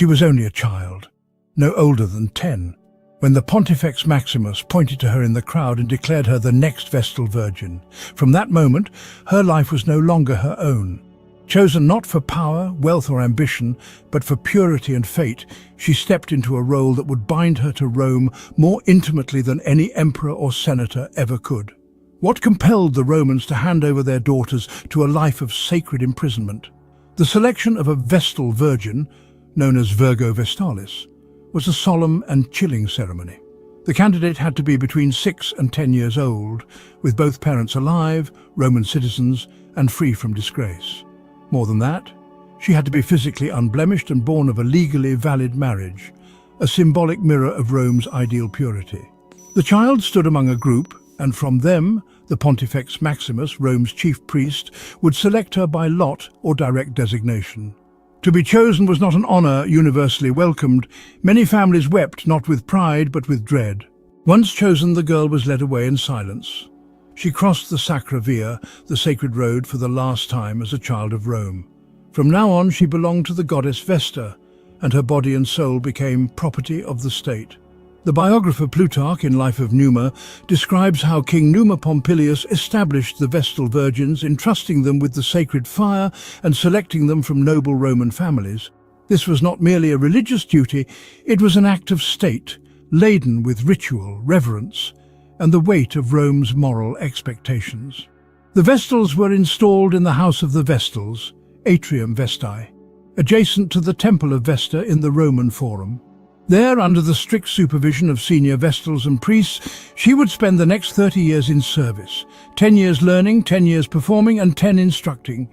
She was only a child, no older than 10, when the Pontifex Maximus pointed to her in the crowd and declared her the next Vestal Virgin. From that moment, her life was no longer her own. Chosen not for power, wealth or ambition, but for purity and fate, she stepped into a role that would bind her to Rome more intimately than any emperor or senator ever could. What compelled the Romans to hand over their daughters to a life of sacred imprisonment? The selection of a Vestal Virgin, known as Virgo Vestalis, was a solemn and chilling ceremony. The candidate had to be between 6 and 10 years old, with both parents alive, Roman citizens, and free from disgrace. More than that, she had to be physically unblemished and born of a legally valid marriage, a symbolic mirror of Rome's ideal purity. The child stood among a group, and from them, the Pontifex Maximus, Rome's chief priest, would select her by lot or direct designation. To be chosen was not an honor universally welcomed. Many families wept not with pride but with dread. Once chosen, the girl was led away in silence. She crossed the Sacra Via, the sacred road, for the last time as a child of Rome. From now on, she belonged to the goddess Vesta, and her body and soul became property of the state. The biographer Plutarch in Life of Numa describes how King Numa Pompilius established the Vestal Virgins, entrusting them with the sacred fire and selecting them from noble Roman families. This was not merely a religious duty, it was an act of state, laden with ritual, reverence, and the weight of Rome's moral expectations. The Vestals were installed in the House of the Vestals, Atrium Vestae, adjacent to the Temple of Vesta in the Roman Forum. There, under the strict supervision of senior Vestals and priests, she would spend the next 30 years in service, 10 years learning, 10 years performing, and 10 instructing.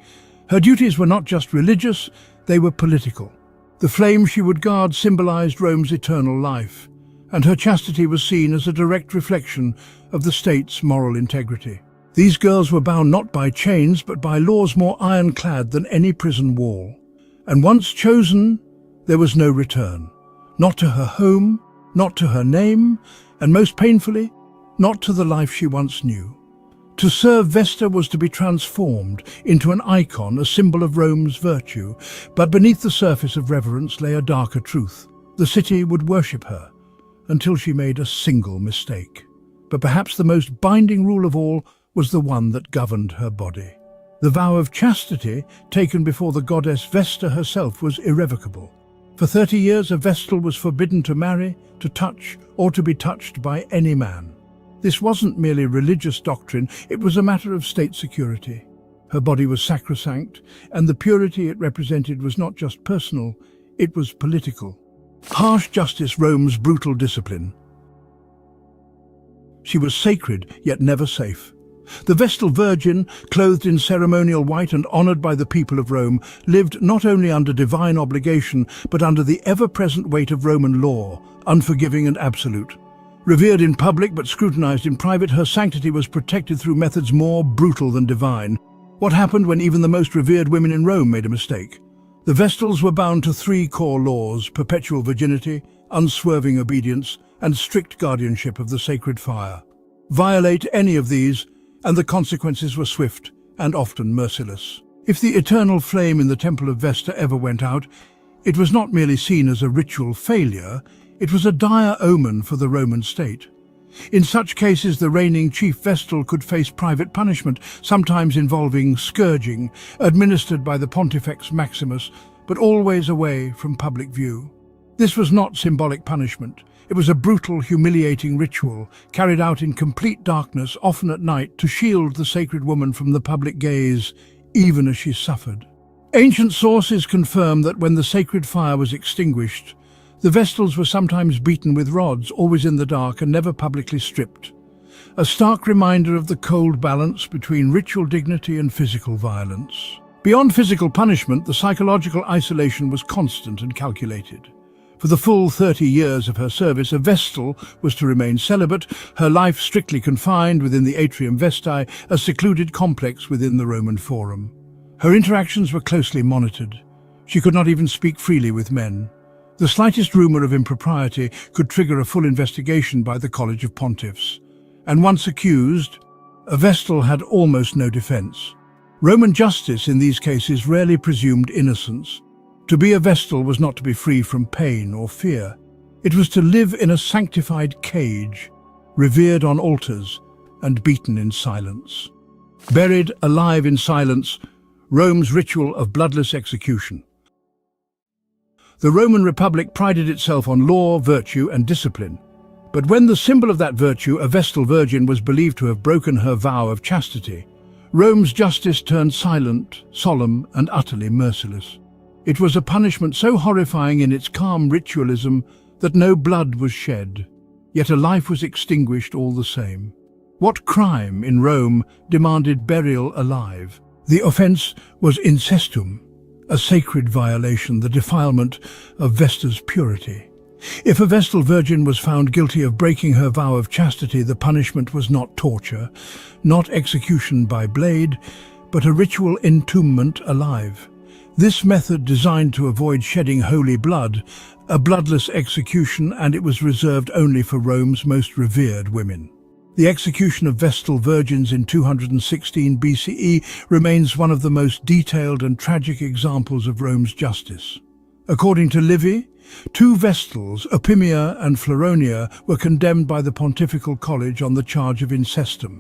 Her duties were not just religious, they were political. The flame she would guard symbolized Rome's eternal life, and her chastity was seen as a direct reflection of the state's moral integrity. These girls were bound not by chains, but by laws more ironclad than any prison wall. And once chosen, there was no return. Not to her home, not to her name, and most painfully, not to the life she once knew. To serve Vesta was to be transformed into an icon, a symbol of Rome's virtue, but beneath the surface of reverence lay a darker truth. The city would worship her until she made a single mistake. But perhaps the most binding rule of all was the one that governed her body. The vow of chastity, taken before the goddess Vesta herself, was irrevocable. For 30 years, a Vestal was forbidden to marry, to touch, or to be touched by any man. This wasn't merely religious doctrine, it was a matter of state security. Her body was sacrosanct, and the purity it represented was not just personal, it was political. Harsh justice, Rome's brutal discipline. She was sacred, yet never safe. The Vestal Virgin, clothed in ceremonial white and honored by the people of Rome, lived not only under divine obligation, but under the ever-present weight of Roman law, unforgiving and absolute. Revered in public but scrutinized in private, her sanctity was protected through methods more brutal than divine. What happened when even the most revered women in Rome made a mistake? The Vestals were bound to 3 core laws: perpetual virginity, unswerving obedience, and strict guardianship of the sacred fire. Violate any of these, and the consequences were swift and often merciless. If the eternal flame in the Temple of Vesta ever went out, it was not merely seen as a ritual failure, it was a dire omen for the Roman state. In such cases, the reigning chief Vestal could face private punishment, sometimes involving scourging, administered by the Pontifex Maximus, but always away from public view. This was not symbolic punishment. It was a brutal, humiliating ritual, carried out in complete darkness, often at night, to shield the sacred woman from the public gaze, even as she suffered. Ancient sources confirm that when the sacred fire was extinguished, the Vestals were sometimes beaten with rods, always in the dark and never publicly stripped. A stark reminder of the cold balance between ritual dignity and physical violence. Beyond physical punishment, the psychological isolation was constant and calculated. For the full 30 years of her service, a Vestal was to remain celibate, her life strictly confined within the Atrium Vestae, a secluded complex within the Roman Forum. Her interactions were closely monitored. She could not even speak freely with men. The slightest rumor of impropriety could trigger a full investigation by the College of Pontiffs. And once accused, a Vestal had almost no defense. Roman justice in these cases rarely presumed innocence. To be a Vestal was not to be free from pain or fear. It was to live in a sanctified cage, revered on altars and beaten in silence. Buried alive in silence, Rome's ritual of bloodless execution. The Roman Republic prided itself on law, virtue, and discipline. But when the symbol of that virtue, a Vestal Virgin, was believed to have broken her vow of chastity, Rome's justice turned silent, solemn, and utterly merciless. It was a punishment so horrifying in its calm ritualism that no blood was shed, yet a life was extinguished all the same. What crime in Rome demanded burial alive? The offence was incestum, a sacred violation, the defilement of Vesta's purity. If a Vestal Virgin was found guilty of breaking her vow of chastity, the punishment was not torture, not execution by blade, but a ritual entombment alive. This method, designed to avoid shedding holy blood, a bloodless execution, and it was reserved only for Rome's most revered women. The execution of Vestal Virgins in 216 BCE remains one of the most detailed and tragic examples of Rome's justice. According to Livy, 2 Vestals, Opimia and Floronia, were condemned by the Pontifical College on the charge of incestum,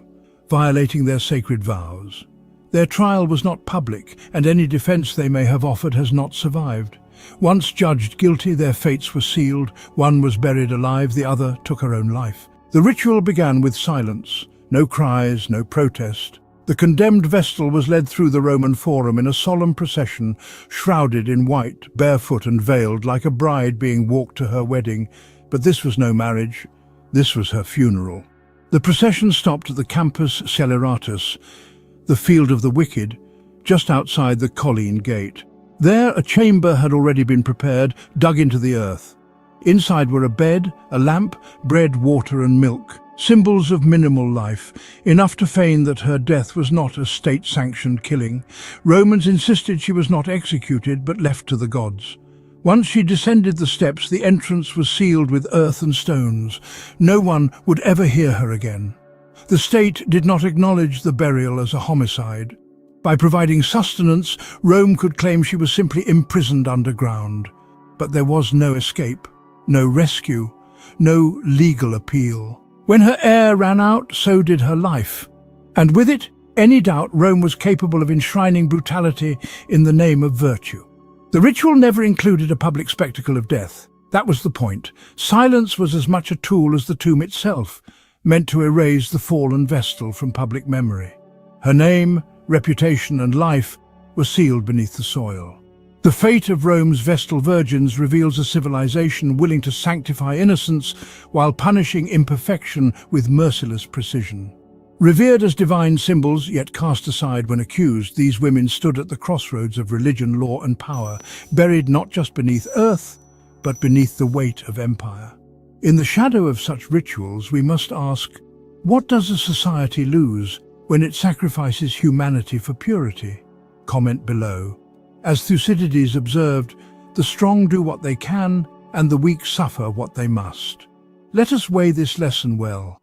violating their sacred vows. Their trial was not public, and any defense they may have offered has not survived. Once judged guilty, their fates were sealed. One was buried alive, the other took her own life. The ritual began with silence, no cries, no protest. The condemned Vestal was led through the Roman Forum in a solemn procession, shrouded in white, barefoot and veiled, like a bride being walked to her wedding. But this was no marriage, this was her funeral. The procession stopped at the Campus Sceleratus, the field of the wicked, just outside the Colline Gate. There a chamber had already been prepared, dug into the earth. Inside were a bed, a lamp, bread, water and milk, symbols of minimal life, enough to feign that her death was not a state-sanctioned killing. Romans insisted she was not executed, but left to the gods. Once she descended the steps, the entrance was sealed with earth and stones. No one would ever hear her again. The state did not acknowledge the burial as a homicide. By providing sustenance, Rome could claim she was simply imprisoned underground. But there was no escape, no rescue, no legal appeal. When her air ran out, so did her life. And with it, any doubt Rome was capable of enshrining brutality in the name of virtue. The ritual never included a public spectacle of death. That was the point. Silence was as much a tool as the tomb itself, meant to erase the fallen Vestal from public memory. Her name, reputation and life were sealed beneath the soil. The fate of Rome's Vestal Virgins reveals a civilization willing to sanctify innocence while punishing imperfection with merciless precision. Revered as divine symbols, yet cast aside when accused, these women stood at the crossroads of religion, law and power, buried not just beneath earth, but beneath the weight of empire. In the shadow of such rituals, we must ask, what does a society lose when it sacrifices humanity for purity? Comment below. As Thucydides observed, the strong do what they can, and the weak suffer what they must. Let us weigh this lesson well.